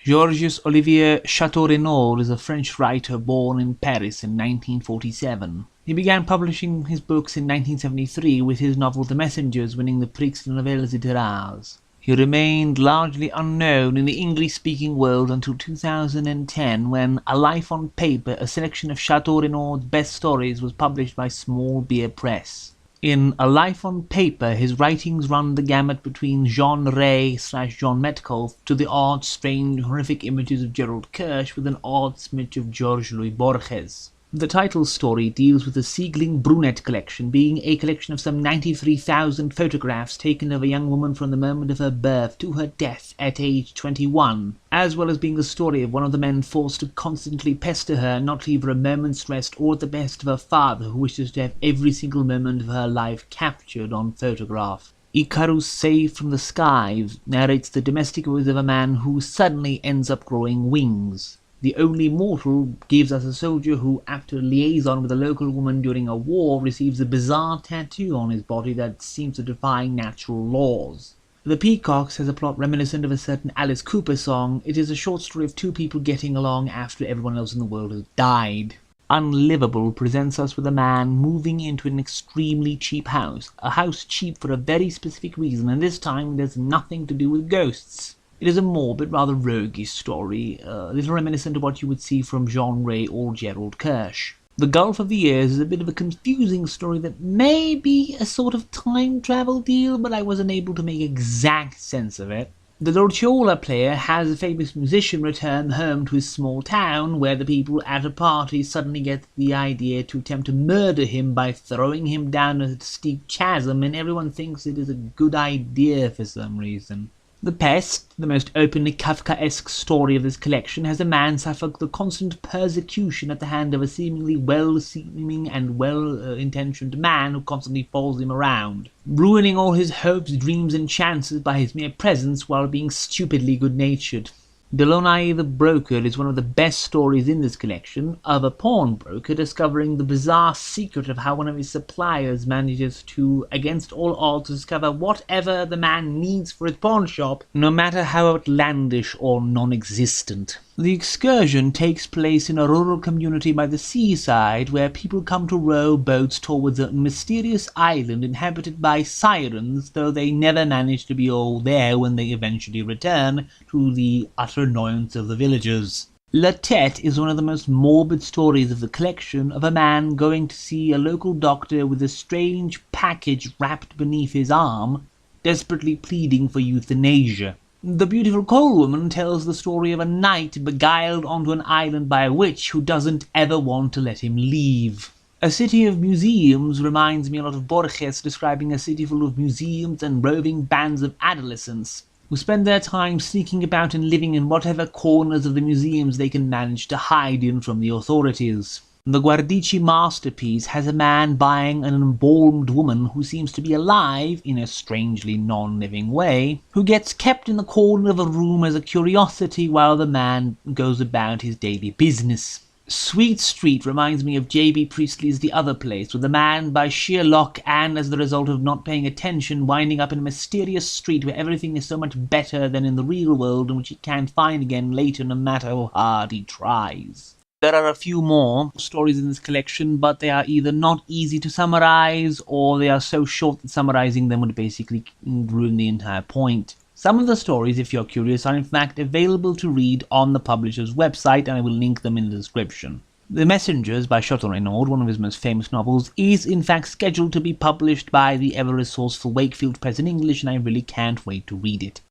Georges-Olivier Châteaureynaud is a French writer born in Paris in 1947. He began publishing his books in 1973 with his novel The Messengers winning the Prix de Nouvelles Littéraires. He remained largely unknown in the English-speaking world until 2010 when A Life on Paper, a selection of Châteaureynaud's best stories, was published by Small Beer Press. In A Life on Paper, his writings run the gamut between genre/John Metcalfe to the odd, strange, horrific images of Gerald Kirsch with an odd smidge of Georges-Louis Borges. The title story deals with the Siegling Brunette collection, being a collection of some 93,000 photographs taken of a young woman from the moment of her birth to her death at age 21, as well as being the story of one of the men forced to constantly pester her and not leave her a moment's rest or at the best of her father, who wishes to have every single moment of her life captured on photograph. Icarus Saved from the Skies narrates the domestic woes of a man who suddenly ends up growing wings. The Only Mortal gives us a soldier who, after a liaison with a local woman during a war, receives a bizarre tattoo on his body that seems to defy natural laws. The Peacocks has a plot reminiscent of a certain Alice Cooper song. It is a short story of two people getting along after everyone else in the world has died. Unlivable presents us with a man moving into an extremely cheap house. A house cheap for a very specific reason, and this time it has nothing to do with ghosts. It is a morbid, rather roguish story, a little reminiscent of what you would see from Jean Ray or Gerald Kirsch. The Gulf of the Years is a bit of a confusing story that may be a sort of time travel deal, but I wasn't able to make exact sense of it. The Lorciola player has a famous musician return home to his small town, where the people at a party suddenly get the idea to attempt to murder him by throwing him down a steep chasm, and everyone thinks it is a good idea for some reason. The Pest, the most openly Kafkaesque story of this collection, has a man suffer the constant persecution at the hand of a seemingly well-seeming and well-intentioned man who constantly follows him around, ruining all his hopes, dreams, and chances by his mere presence while being stupidly good-natured. Delaunay the Broker is one of the best stories in this collection, of a pawnbroker discovering the bizarre secret of how one of his suppliers manages to, against all odds, discover whatever the man needs for his pawn shop, no matter how outlandish or non-existent. The excursion takes place in a rural community by the seaside, where people come to row boats towards a mysterious island inhabited by sirens, though they never manage to be all there when they eventually return, to the utter annoyance of the villagers. La Tête is one of the most morbid stories of the collection, of a man going to see a local doctor with a strange package wrapped beneath his arm, desperately pleading for euthanasia. The Beautiful Coal Woman tells the story of a knight beguiled onto an island by a witch who doesn't ever want to let him leave. A City of Museums reminds me a lot of Borges, describing a city full of museums and roving bands of adolescents who spend their time sneaking about and living in whatever corners of the museums they can manage to hide in from the authorities. The Guardici masterpiece has a man buying an embalmed woman who seems to be alive in a strangely non-living way, who gets kept in the corner of a room as a curiosity while the man goes about his daily business. Sweet Street reminds me of J.B. Priestley's The Other Place, with a man by sheer luck and as the result of not paying attention winding up in a mysterious street where everything is so much better than in the real world, and which he can't find again later no matter how hard he tries. There are a few more stories in this collection, but they are either not easy to summarize, or they are so short that summarizing them would basically ruin the entire point. Some of the stories, if you're curious, are in fact available to read on the publisher's website, and I will link them in the description. The Messengers by Châteaureynaud, one of his most famous novels, is in fact scheduled to be published by the ever-resourceful Wakefield Press in English, and I really can't wait to read it.